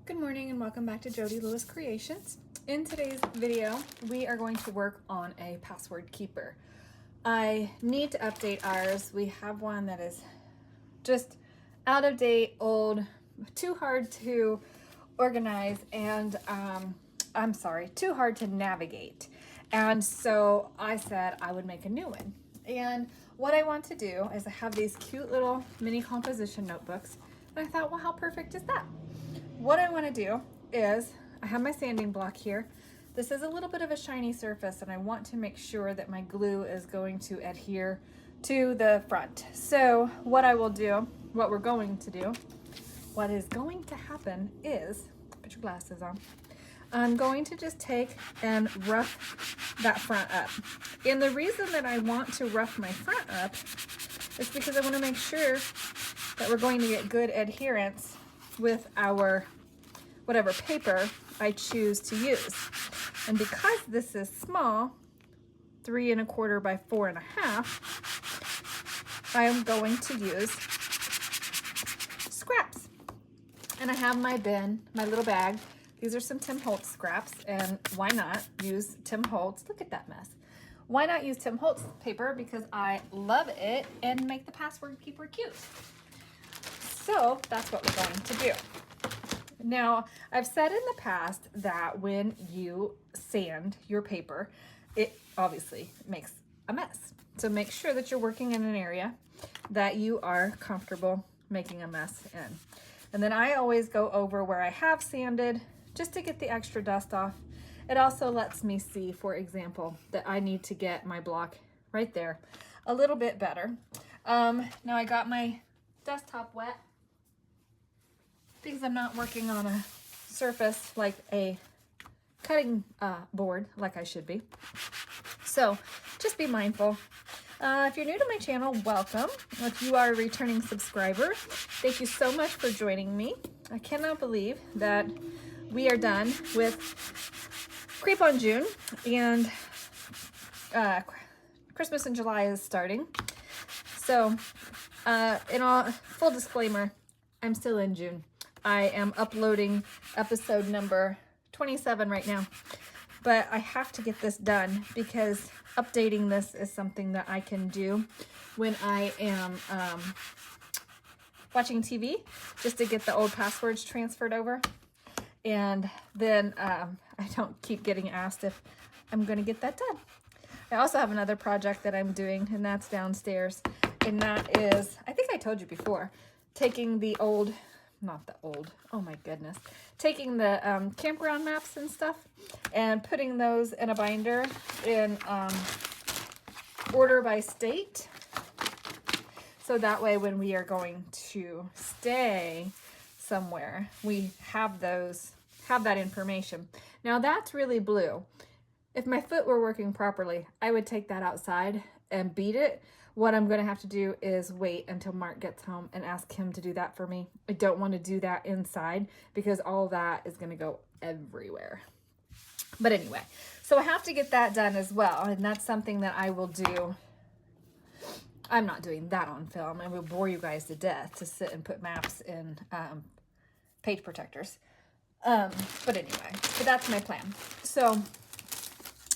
Good morning and welcome back to Jody Lewis Creations. In today's video, we are going to work on a password keeper. I need to update ours. We have one that is just out of date, old, too hard to organize, and too hard to navigate. And so I said I would make a new one. And what I want to do is I have these cute little mini composition notebooks. And I thought, well, how perfect is that? What I want to do is, I have my sanding block here. This is a little bit of a shiny surface and I want to make sure that my glue is going to adhere to the front. So what we're going to do, what is going to happen is, put your glasses on, I'm going to just take and rough that front up. And the reason that I want to rough my front up is because I want to make sure that we're going to get good adherence with our whatever paper I choose to use. And because this is small, 3 1/4 by 4 1/2, I am going to use scraps. And I have my bin, my little bag. These are some Tim Holtz scraps, and why not use Tim Holtz? Look at that mess. Why not use Tim Holtz paper? Because I love it and make the password keeper cute. So that's what we're going to do. Now, I've said in the past that when you sand your paper, it obviously makes a mess. So make sure that you're working in an area that you are comfortable making a mess in. And then I always go over where I have sanded just to get the extra dust off. It also lets me see, for example, that I need to get my block right there a little bit better. Now I got my desktop wet, because I'm not working on a surface like a cutting board like I should be. So just be mindful. If you're new to my channel, welcome. If you are a returning subscriber, thank you so much for joining me. I cannot believe that we are done with Creep on June, and Christmas in July is starting. So in all full disclaimer, I'm still in June. I am uploading episode number 27 right now, but I have to get this done because updating this is something that I can do when I am watching TV, just to get the old passwords transferred over. And then I don't keep getting asked if I'm going to get that done. I also have another project that I'm doing, and that's downstairs. And that is, I think I told you before, taking the old, not the old, oh my goodness, taking the campground maps and stuff and putting those in a binder in order by state. So that way when we are going to stay somewhere, we have that information. Now that's really blue. If my foot were working properly, I would take that outside and beat it. What I'm going to have to do is wait until Mark gets home and ask him to do that for me. I don't want to do that inside because all that is going to go everywhere. But anyway, so I have to get that done as well. And that's something that I will do. I'm not doing that on film. I will bore you guys to death to sit and put maps in page protectors. But anyway, so that's my plan. So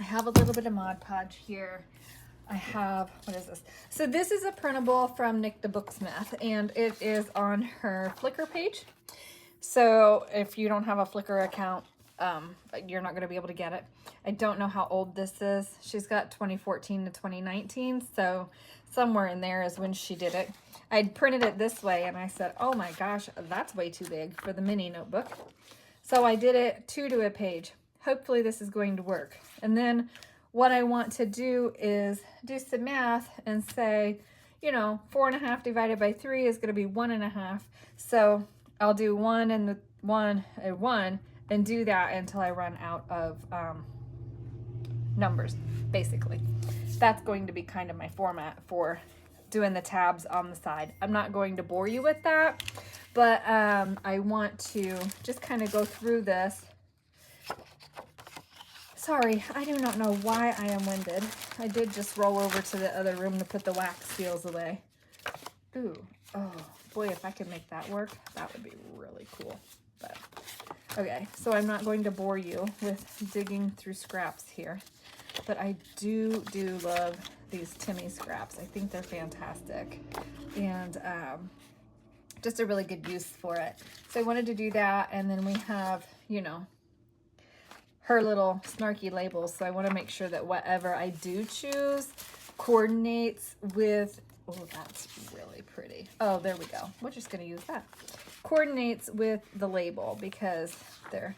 I have a little bit of Mod Podge here. I have, what is this? So this is a printable from Nick the Booksmith, and it is on her Flickr page. So if you don't have a Flickr account, you're not going to be able to get it. I don't know how old this is. She's got 2014 to 2019, so somewhere in there is when she did it. I'd printed it this way, and I said, oh my gosh, that's way too big for the mini notebook. So I did it 2 to a page. Hopefully this is going to work. And then what I want to do is do some math and say, 4 1/2 divided by 3 is going to be 1 1/2. So I'll do 1 and the 1 and 1 and do that until I run out of numbers, basically. That's going to be kind of my format for doing the tabs on the side. I'm not going to bore you with that, but I want to just kind of go through this. Sorry, I do not know why I am winded. I did just roll over to the other room to put the wax seals away. Ooh, oh boy, if I could make that work, that would be really cool. But Okay, so I'm not going to bore you with digging through scraps here, but I do love these Timmy scraps. I think they're fantastic, and just a really good use for it. So I wanted to do that, and then we have, you know, her little snarky labels, so I want to make sure that whatever I do choose coordinates with, oh, that's really pretty. Oh, there we go. We're just going to use that. Coordinates with the label, because they're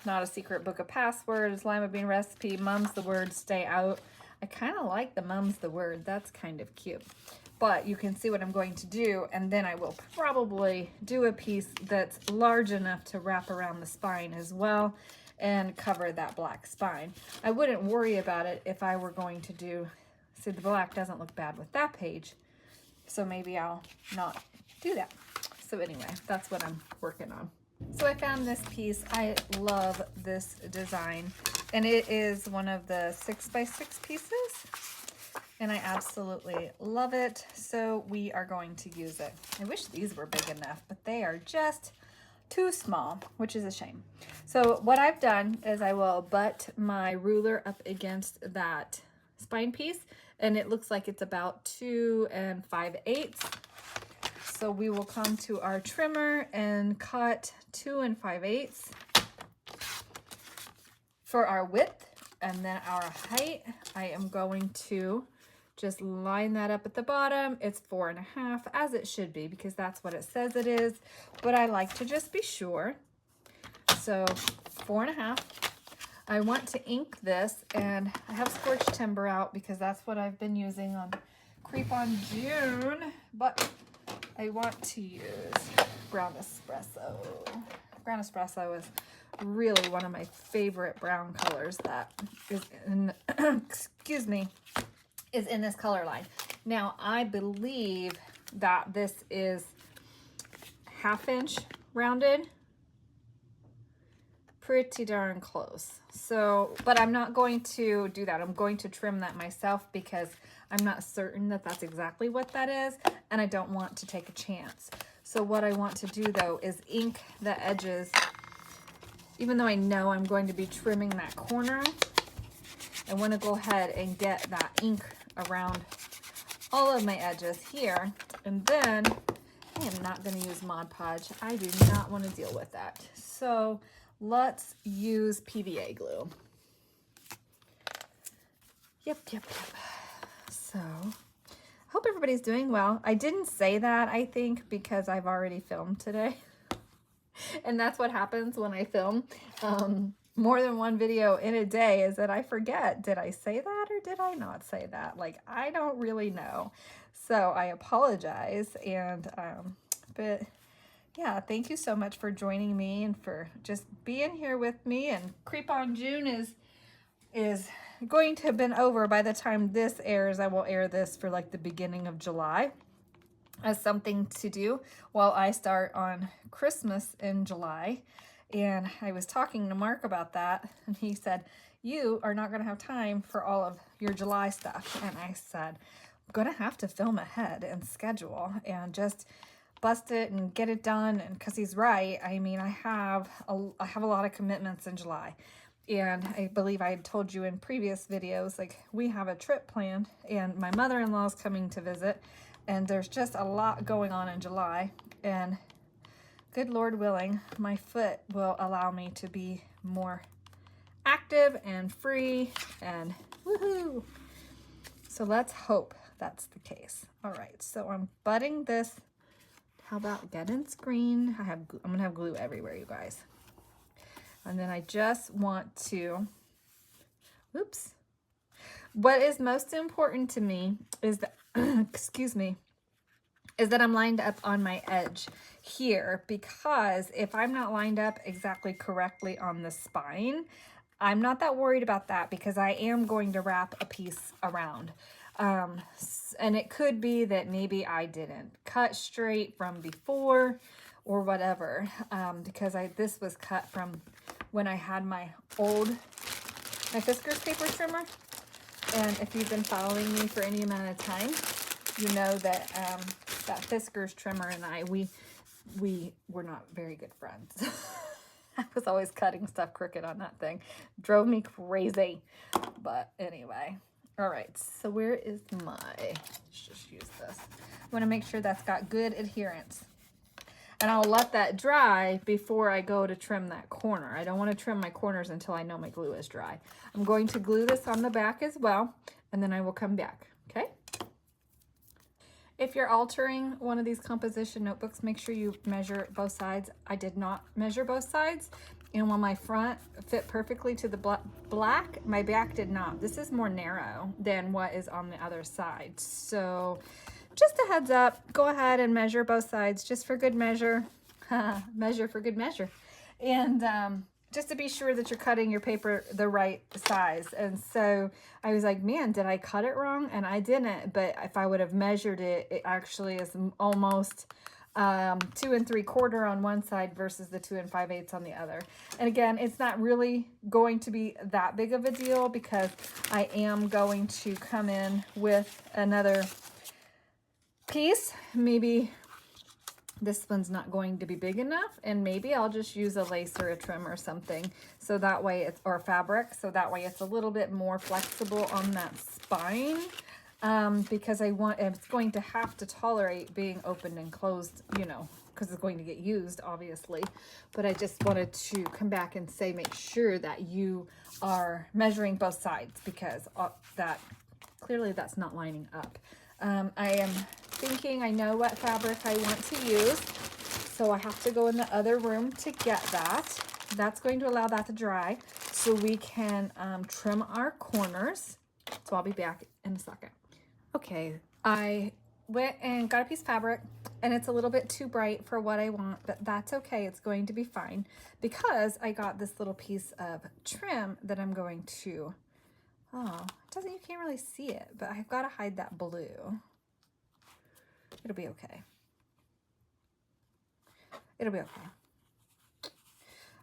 not a secret book of passwords, lima bean recipe, mum's the word, stay out. I kind of like the mum's the word. That's kind of cute. But you can see what I'm going to do, and then I will probably do a piece that's large enough to wrap around the spine as well and cover that black spine. I wouldn't worry about it if I were going to do, see, the black doesn't look bad with that page, so maybe I'll not do that. So anyway, that's what I'm working on. So I found this piece. I love this design, and it is one of the 6x6 pieces, and I absolutely love it. So we are going to use it. I wish these were big enough, but they are just too small, which is a shame. So what I've done is I will butt my ruler up against that spine piece, and it looks like it's about 2 5/8. So we will come to our trimmer and cut 2 5/8 for our width, and then our height. I am going to just line that up at the bottom. It's 4.5, as it should be, because that's what it says it is, but I like to just be sure. So 4.5. I want to ink this, and I have scorched timber out because that's what I've been using on Creep on June, but I want to use brown espresso. Brown espresso is really one of my favorite brown colors that is in, excuse me, is in this color line. Now, I believe that this is 1/2 inch rounded. Pretty darn close. So, but I'm not going to do that. I'm going to trim that myself because I'm not certain that that's exactly what that is, and I don't want to take a chance. So what I want to do though is ink the edges. Even though I know I'm going to be trimming that corner, I want to go ahead and get that ink around all of my edges here. And then I am not going to use Mod Podge. I do not want to deal with that. So let's use PVA glue. Yep. So I hope everybody's doing well. I didn't say that, I think, because I've already filmed today. And that's what happens when I film more than one video in a day, is that I forget, did I say that or did I not say that? Like, I don't really know. So I apologize. And, but yeah, thank you so much for joining me and for just being here with me. And Creep on June is going to have been over by the time this airs. I will air this for like the beginning of July as something to do while I start on Christmas in July. And I was talking to Mark about that, and he said, you are not going to have time for all of your July stuff. And I said, I'm going to have to film ahead and schedule and just bust it and get it done. And because he's right, I mean, I have a lot of commitments in July. And I believe I had told you in previous videos, like, we have a trip planned, and my mother-in-law is coming to visit, and there's just a lot going on in July. And good Lord willing, my foot will allow me to be more active and free, and woohoo! So let's hope that's the case. All right, so I'm butting this. How about getting screen? I'm gonna have glue everywhere, you guys. And then I just want to, oops. What is most important to me is that, excuse me, is that I'm lined up on my edge here, because if I'm not lined up exactly correctly on the spine, I'm not that worried about that, because I am going to wrap a piece around. And it could be that maybe I didn't cut straight from before or whatever, because this was cut from when I had my Fiskars paper trimmer. And if you've been following me for any amount of time, you know that that Fiskars trimmer and I, we were not very good friends. I was always cutting stuff crooked on that thing. Drove me crazy. But anyway. All right, so where is let's just use this. I want to make sure that's got good adherence. And I'll let that dry before I go to trim that corner. I don't want to trim my corners until I know my glue is dry. I'm going to glue this on the back as well, and then I will come back, okay? If you're altering one of these composition notebooks, make sure you measure both sides. I did not measure both sides, and while my front fit perfectly to the black, my back did not. This is more narrow than what is on the other side. So just a heads up, go ahead and measure both sides just for good measure. Measure for good measure. And just to be sure that you're cutting your paper the right size. And so I was like, man, did I cut it wrong? And I didn't, but if I would have measured it, it actually is almost 2 3/4 on one side versus the 2 5/8 on the other. And again, it's not really going to be that big of a deal because I am going to come in with another piece. Maybe this one's not going to be big enough, and maybe I'll just use a lace or a trim or something, so that way it's, or fabric, so that way it's a little bit more flexible on that spine, because it's going to have to tolerate being opened and closed, you know, because it's going to get used, obviously. But I just wanted to come back and say, make sure that you are measuring both sides, because that clearly that's not lining up. I am thinking I know what fabric I want to use, so I have to go in the other room to get that. That's going to allow that to dry so we can trim our corners. So I'll be back in a second. Okay, I went and got a piece of fabric, and it's a little bit too bright for what I want, but that's okay. It's going to be fine because I got this little piece of trim that I'm going to, you can't really see it, but I've got to hide that blue. It'll be okay. It'll be okay.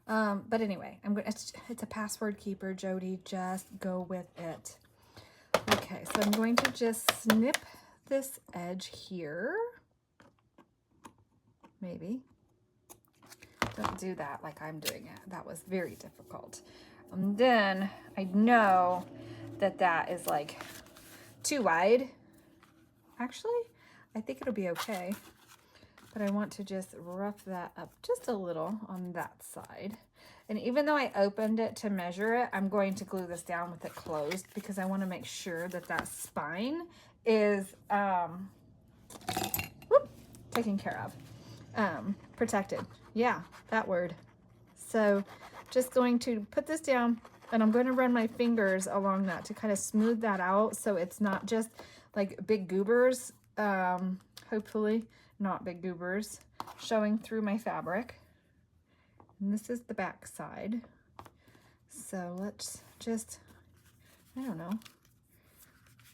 But anyway, it's a password keeper, Jody, just go with it. Okay, so I'm going to just snip this edge here. Maybe. Don't do that like I'm doing it. That was very difficult. And then I know that is like too wide. Actually, I think it'll be okay. But I want to just rough that up just a little on that side. And even though I opened it to measure it, I'm going to glue this down with it closed because I want to make sure that spine is taken care of. Protected. Yeah, that word. So just going to put this down, and I'm going to run my fingers along that to kind of smooth that out so it's not just like big goobers, hopefully not big goobers, showing through my fabric. And this is the back side. So let's just, I don't know,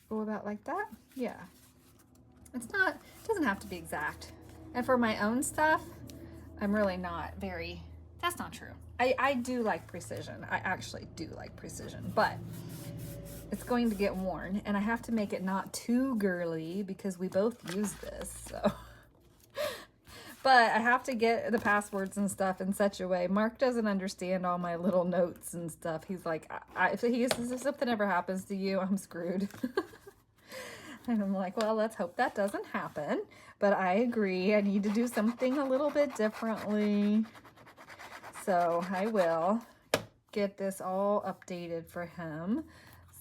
go about like that. Yeah. It doesn't have to be exact. And for my own stuff, I'm really not very, that's not true. I do like precision. I actually do like precision, but it's going to get worn, and I have to make it not too girly because we both use this, so. But I have to get the passwords and stuff in such a way. Mark doesn't understand all my little notes and stuff. He's like, if something ever happens to you, I'm screwed. And I'm like, well, let's hope that doesn't happen. But I agree. I need to do something a little bit differently. So I will get this all updated for him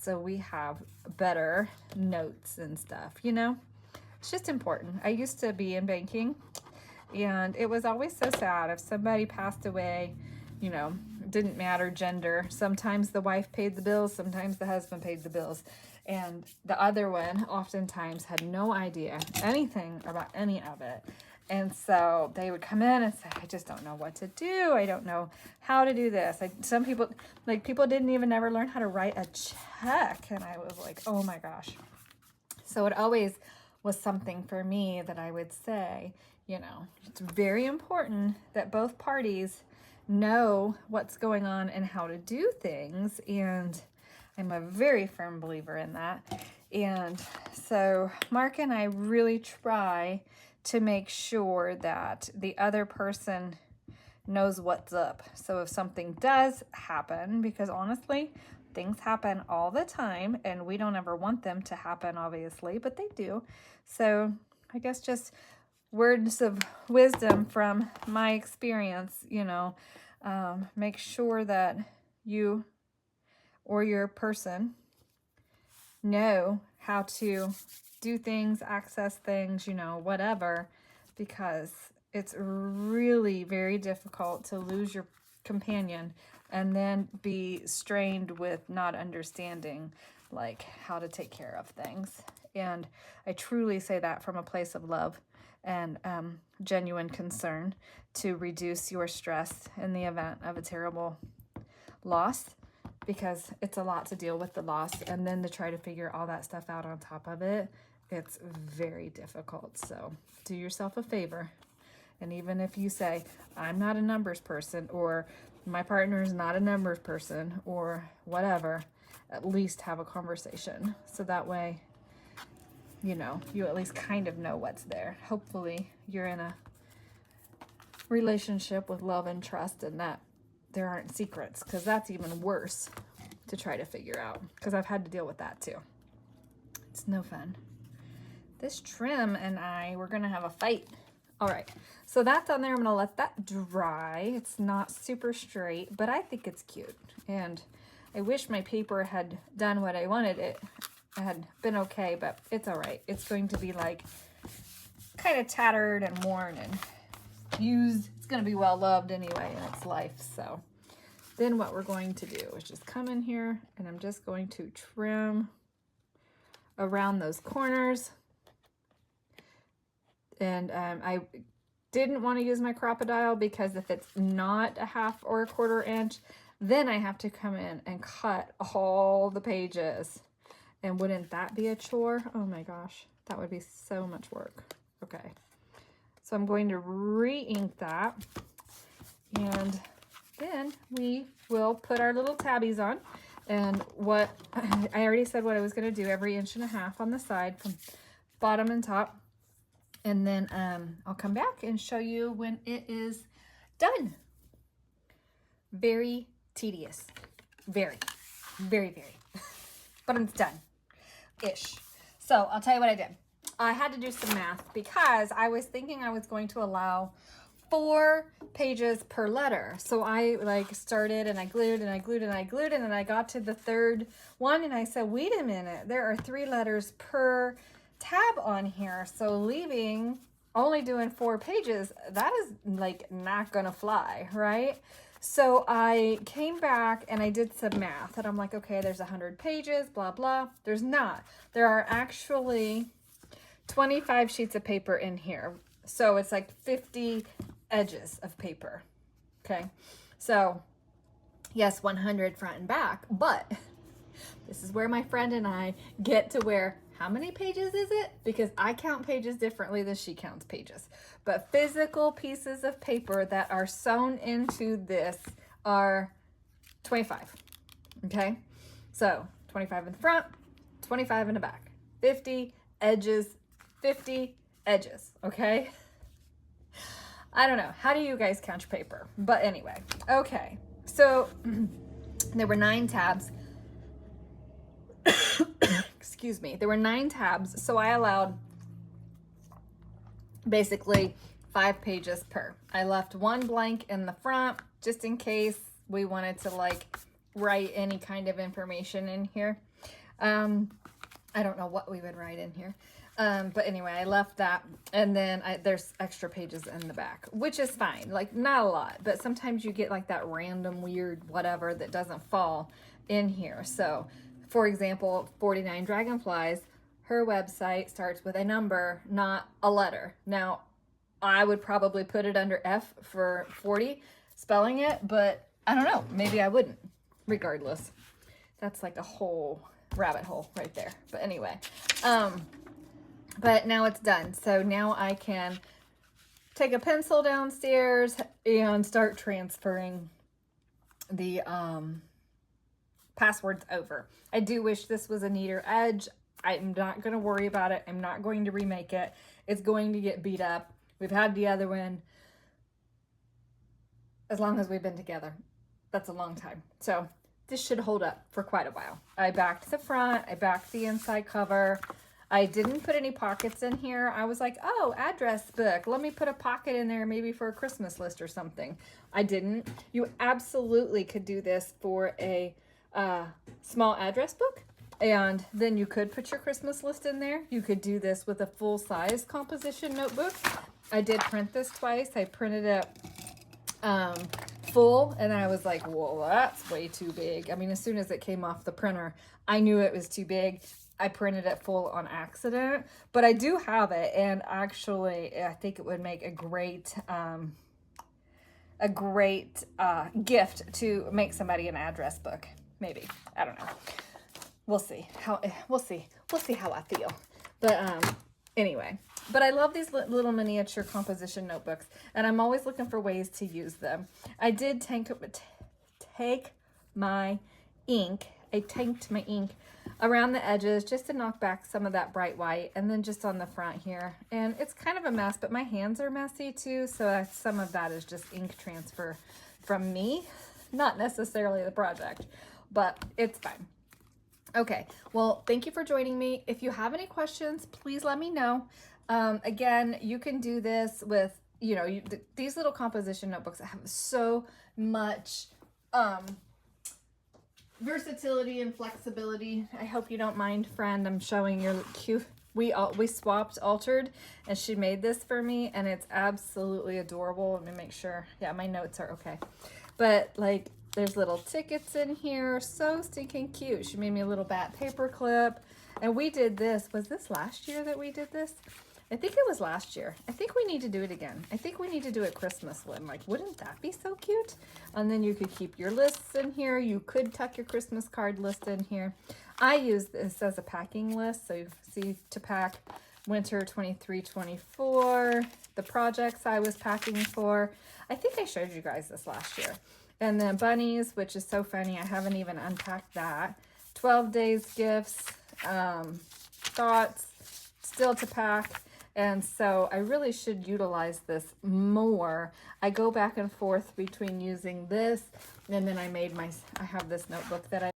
so we have better notes and stuff, you know? It's just important. I used to be in banking, and it was always so sad if somebody passed away, you know, didn't matter gender. Sometimes the wife paid the bills, sometimes the husband paid the bills. And the other one oftentimes had no idea anything about any of it. And so they would come in and say, I just don't know what to do. I don't know how to do this. Some people, like people didn't even ever learn how to write a check. And I was like, oh my gosh. So it always was something for me that I would say, you know, it's very important that both parties know what's going on and how to do things. And I'm a very firm believer in that. And so Mark and I really try to make sure that the other person knows what's up. So if something does happen, because honestly, things happen all the time and we don't ever want them to happen, obviously, but they do. So I guess just words of wisdom from my experience, you know, make sure that you or your person know how to do things, access things, you know, whatever, because it's really very difficult to lose your companion and then be strained with not understanding like how to take care of things. And I truly say that from a place of love and genuine concern to reduce your stress in the event of a terrible loss, because it's a lot to deal with the loss and then to try to figure all that stuff out on top of it. It's very difficult. So do yourself a favor. And even if you say, I'm not a numbers person, or my partner is not a numbers person, or whatever, at least have a conversation. So that way, you know, you at least kind of know what's there. Hopefully you're in a relationship with love and trust and that there aren't secrets, because that's even worse to try to figure out, because I've had to deal with that too. It's no fun. This trim and I, we're going to have a fight. All right, so that's on there. I'm going to let that dry. It's not super straight, but I think it's cute. And I wish my paper had done what I wanted. It had been okay, but it's all right. It's going to be like kind of tattered and worn and used. It's going to be well loved anyway in its life. So then what we're going to do is just come in here and I'm just going to trim around those corners. And I didn't want to use my crocodile because if it's not a 1/2 or 1/4 inch, then I have to come in and cut all the pages. And wouldn't that be a chore? Oh my gosh, that would be so much work. Okay, so I'm going to re-ink that. And then we will put our little tabbies on. And what I already said what I was going to do, every 1.5 inches on the side from bottom and top. And then I'll come back and show you when it is done. Very tedious. Very, very, very. But it's done-ish. So I'll tell you what I did. I had to do some math because I was thinking I was going to allow 4 pages per letter. So I like started and I glued and I glued and I glued, and then I got to the 3rd one and I said, wait a minute, there are 3 letters per tab on here, so leaving only doing 4 pages, that is like not gonna fly, right? So I came back and I did some math and I'm like, okay, there's 100 pages, blah blah. There's not. There are actually 25 sheets of paper in here, so it's like 50 edges of paper. Okay, so yes, 100 front and back, but this is where my friend and I get to where, how many pages is it? Because I count pages differently than she counts pages. But physical pieces of paper that are sewn into this are 25. Okay? So 25 in the front, 25 in the back. 50 edges, 50 edges. Okay? I don't know. How do you guys count your paper? But anyway. Okay. So there were 9 tabs. Excuse me, there were 9 tabs, so I allowed basically 5 pages per. I left 1 blank in the front just in case we wanted to like write any kind of information in here. I don't know what we would write in here, but anyway, I left that, and then there's extra pages in the back, which is fine, like not a lot, but sometimes you get like that random weird whatever that doesn't fall in here. So for example, 49 Dragonflies, her website starts with a number, not a letter. Now, I would probably put it under F for 40, spelling it, but I don't know. Maybe I wouldn't, regardless. That's like a whole rabbit hole right there. But anyway, but now it's done. So now I can take a pencil downstairs and start transferring the passwords over. I do wish this was a neater edge. I'm not going to worry about it. I'm not going to remake it. It's going to get beat up. We've had the other one as long as we've been together. That's a long time. So this should hold up for quite a while. I backed the front. I backed the inside cover. I didn't put any pockets in here. I was like, oh, address book. Let me put a pocket in there maybe for a Christmas list or something. I didn't. You absolutely could do this for a small address book. And then you could put your Christmas list in there. You could do this with a full-size composition notebook. I did print this twice. I printed it full, and I was like, whoa, that's way too big. I mean, as soon as it came off the printer, I knew it was too big. I printed it full on accident, but I do have it, and actually I think it would make a great gift to make somebody an address book. Maybe. I don't know. We'll see how I feel. But anyway, but I love these little miniature composition notebooks, and I'm always looking for ways to use them. I did take my ink. I tanked my ink around the edges just to knock back some of that bright white, and then just on the front here. And it's kind of a mess, but my hands are messy too, so some of that is just ink transfer from me, not necessarily the project, but it's fine. Okay, well, thank you for joining me. If you have any questions, please let me know. Again, you can do this with, you know, these little composition notebooks have so much versatility and flexibility. I hope you don't mind, friend. I'm showing your cute. We swapped, altered, and she made this for me, and it's absolutely adorable. Let me make sure. Yeah, my notes are okay. But like, there's little tickets in here. So stinking cute. She made me a little bat paper clip. And we did this. Was this last year that we did this? I think it was last year. I think we need to do it again. I think we need to do a Christmas one. Like, wouldn't that be so cute? And then you could keep your lists in here. You could tuck your Christmas card list in here. I use this as a packing list. So you see, to pack winter 23-24, the projects I was packing for. I think I showed you guys this last year. And then bunnies, which is so funny. I haven't even unpacked that. 12 days gifts, thoughts, still to pack. And so I really should utilize this more. I go back and forth between using this, and then I have this notebook that I